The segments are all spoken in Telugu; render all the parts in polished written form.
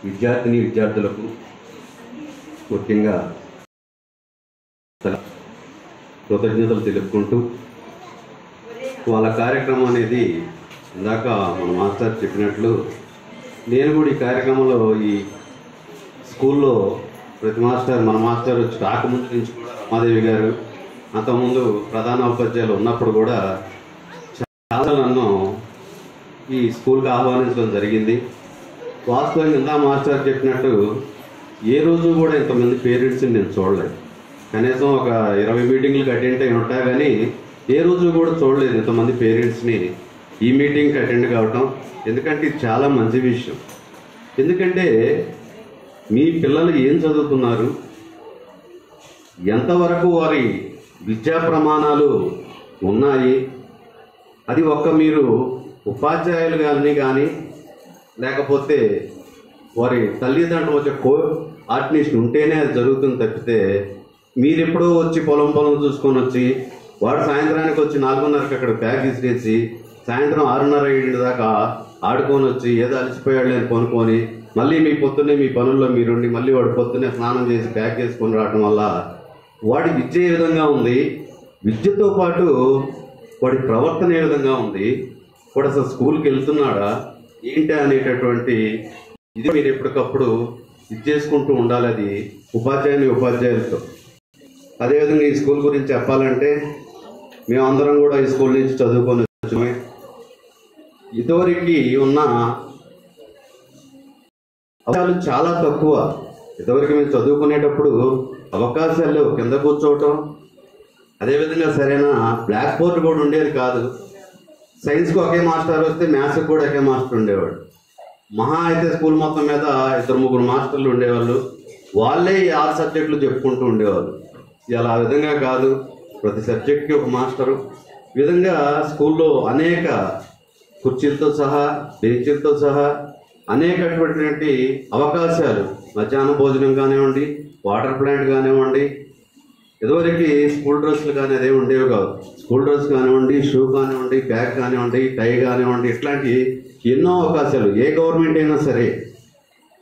విద్యార్థులకు ముఖ్యంగా కృతజ్ఞతలు తెలుపుకుంటూ వాళ్ళ కార్యక్రమం అనేది ఇందాక మన మాస్టర్ చెప్పినట్లు నేను కూడా ఈ కార్యక్రమంలో ఈ స్కూల్లో ప్రతి మాస్టర్ మన మాస్టర్ వచ్చి రాకముందు నుంచి కూడా రమాదేవి గారు అంతకుముందు ప్రధాన ఉపాధ్యాయులు ఉన్నప్పుడు కూడా చాలా నన్ను ఈ స్కూల్కి ఆహ్వానించడం జరిగింది. వాస్తవంగా ఇందా మాస్టర్ చెప్పినట్టు ఏ రోజు కూడా ఇంతమంది పేరెంట్స్ని నేను చూడలేదు. కనీసం ఒక 20 మీటింగ్లకు అటెండ్ అయి ఉంటా కానీ ఏ రోజు కూడా చూడలేదు ఇంతమంది పేరెంట్స్ని ఈ మీటింగ్కి అటెండ్ కావటం. ఎందుకంటే ఇది చాలా మంచి విషయం. ఎందుకంటే మీ పిల్లలు ఏం చదువుతున్నారు, ఎంతవరకు వారి విద్యా ప్రమాణాలు ఉన్నాయి, అది ఒక్క మీరు ఉపాధ్యాయులు కానీ లేకపోతే వారి తల్లిదండ్రులు వచ్చే కోఆర్డినేషన్ ఉంటేనే అది జరుగుతుంది తప్పితే మీరు ఎప్పుడో వచ్చి పొలం చూసుకొని వచ్చి వాడు సాయంత్రానికి వచ్చి 4:30కి అక్కడ ప్యాక్ ఇసిరేసి సాయంత్రం 6:30-7 దాకా ఆడుకొని వచ్చి ఏదో అలసిపోయాడు అని కొనుక్కొని మళ్ళీ మీ పొద్దున్నే మీ పనుల్లో మీరుండి మళ్ళీ వాడు పొద్దున్నే స్నానం చేసి ప్యాక్ చేసుకొని రావడం వల్ల వాడి విద్య ఏ విధంగా ఉంది, విద్యతో పాటు వాడి ప్రవర్తన ఏ విధంగా ఉంది, వాడు అసలు స్కూల్కి వెళ్తున్నాడా ఏంటి అనేటటువంటి ఇది మీరు ఎప్పటికప్పుడు ఇది చేసుకుంటూ ఉండాలి. అది ఉపాధ్యాయులతో. అదేవిధంగా ఈ స్కూల్ గురించి చెప్పాలంటే మేమందరం కూడా ఈ స్కూల్ నుంచి చదువుకొని వచ్చామే. ఇదివరకు ఉన్న అవకాశాలు చాలా తక్కువ. ఇదివరకు మేము చదువుకునేటప్పుడు అవకాశాలు కింద కూర్చోవటం, అదేవిధంగా సరైన బ్లాక్ బోర్డ్ కూడా ఉండేది కాదు. సైన్స్కి ఒకే మాస్టర్ వస్తే మ్యాథ్స్కి కూడా ఒకే మాస్టర్ ఉండేవాడు. మహా అయితే స్కూల్ మొత్తం మీద 2-3 మాస్టర్లు ఉండేవాళ్ళు. వాళ్ళే ఈ 6 సబ్జెక్టులు చెప్పుకుంటూ ఉండేవాళ్ళు. ఇలా ఆ విధంగా కాదు, ప్రతి సబ్జెక్ట్కి ఒక మాస్టరు. ఈ విధంగా స్కూల్లో అనేక కుర్చీలతో సహా బెంచీలతో సహా అనేకటువంటి అవకాశాలు, మధ్యాహ్నం భోజనం కానివ్వండి, వాటర్ ప్లాంట్ కానివ్వండి, ఇదివరకు స్కూల్ డ్రెస్సులు కానీ అదే ఉండేవి కాదు. స్కూల్ డ్రెస్ కానివ్వండి, షూ కానివ్వండి, బ్యాగ్ కానివ్వండి, టై కానివ్వండి, ఇట్లాంటి ఎన్నో అవకాశాలు. ఏ గవర్నమెంట్ అయినా సరే,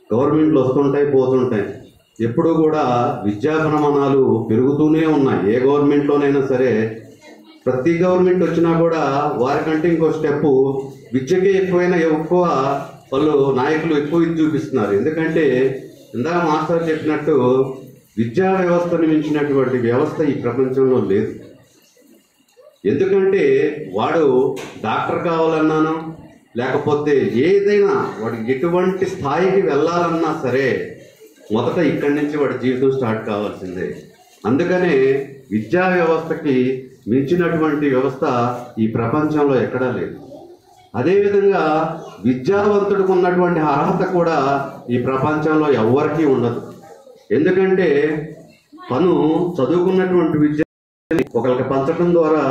గవర్నమెంట్లు వస్తుంటాయి పోతుంటాయి, ఎప్పుడూ కూడా విద్యా ప్రమాణాలు పెరుగుతూనే ఉన్నాయి. ఏ గవర్నమెంట్లోనైనా సరే ప్రతి గవర్నమెంట్ వచ్చినా కూడా వారికంటే ఇంకో స్టెప్పు విద్యకే ఎక్కువ వాళ్ళు నాయకులు ఎక్కువ ఇది చూపిస్తున్నారు. ఎందుకంటే ఇందాక మాస్టర్ చెప్పినట్టు విద్యా వ్యవస్థను మించినటువంటి వ్యవస్థ ఈ ప్రపంచంలో లేదు. ఎందుకంటే వాడు డాక్టర్ కావాలన్నాను, లేకపోతే ఏదైనా వాడికి ఎటువంటి స్థాయికి వెళ్ళాలన్నా సరే మొదట ఇక్కడి నుంచి వాడి జీవితం స్టార్ట్ కావాల్సిందే. అందుకనే విద్యా వ్యవస్థకి మించినటువంటి వ్యవస్థ ఈ ప్రపంచంలో ఎక్కడా లేదు. అదేవిధంగా విద్యావంతుడికి ఉన్నటువంటి అర్హత కూడా ఈ ప్రపంచంలో ఎవరికీ ఉండదు. ఎందుకంటే తను చదువుకున్నటువంటి విద్య ఒకరికి పంచడం ద్వారా,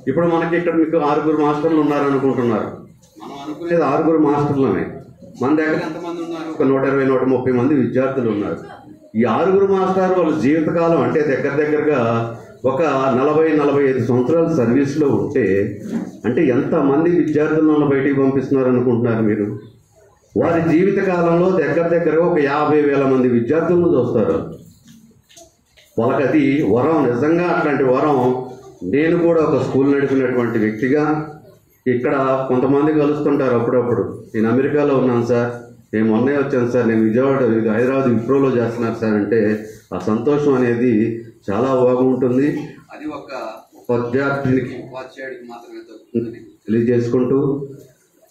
ఇప్పుడు మనకి ఇక్కడ మీకు 6 మాస్టర్లు ఉన్నారనుకుంటున్నారు. మనం అనుకునేది 6 మాస్టర్లమే. మన దగ్గర ఎంతమంది ఉన్నారు? ఒక 120-130 మంది విద్యార్థులు ఉన్నారు. ఈ 6 మాస్టర్ వాళ్ళ జీవితకాలం అంటే దగ్గరగా ఒక 40-45 సంవత్సరాల సర్వీస్లో ఉంటే అంటే ఎంతమంది విద్యార్థులను బయటికి పంపిస్తున్నారు అనుకుంటున్నారు మీరు? వారి జీవితకాలంలో దగ్గరగా ఒక 50,000 మంది విద్యార్థులను చూస్తారు. వాళ్ళకి అది వరం. నిజంగా అట్లాంటి వరం. నేను కూడా ఒక స్కూల్ నడిపినటువంటి వ్యక్తిగా ఇక్కడ కొంతమంది కలుస్తుంటారు అప్పుడప్పుడు. నేను అమెరికాలో ఉన్నాను సార్, నేను మొన్నే వచ్చాను సార్, నేను హైదరాబాద్ విప్రోలో చేస్తున్నారు సార్ అంటే ఆ సంతోషం అనేది చాలా బాగుంటుంది. అది ఒక ఉపాధ్యాయుడికి మాత్రమే దొరుకుతుందని తెలియజేసుకుంటూ,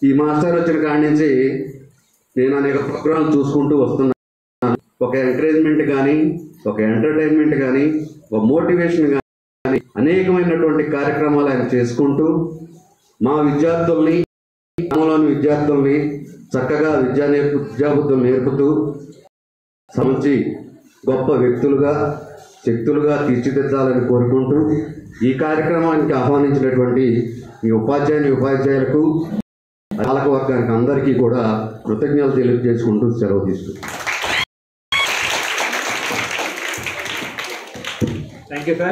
ఈ మాస్టర్ వచ్చిన కాడి నుంచి నేను అనేక ప్రోగ్రాంలు చూసుకుంటూ వస్తున్నాను. ఒక ఎంకరేజ్మెంట్ కానీ, ఒక ఎంటర్టైన్మెంట్ కానీ, ఒక మోటివేషన్ కానీ అనేకమైనటువంటి కార్యక్రమాలు ఆయన చేసుకుంటూ మా విద్యార్థుల్ని, గ్రామంలోని విద్యార్థుల్ని చక్కగా విద్యాబుద్ధులు నేర్పుతూ మంచి గొప్ప వ్యక్తులుగా, శక్తులుగా తీర్చిదిద్దాలని కోరుకుంటూ ఈ కార్యక్రమానికి ఆహ్వానించినటువంటి ఈ ఉపాధ్యాయులకు, పాలక వర్గానికి అందరికీ కూడా కృతజ్ఞతలు తెలియజేసుకుంటూ సెలవు తీసుకుంటాం. Thank you sir.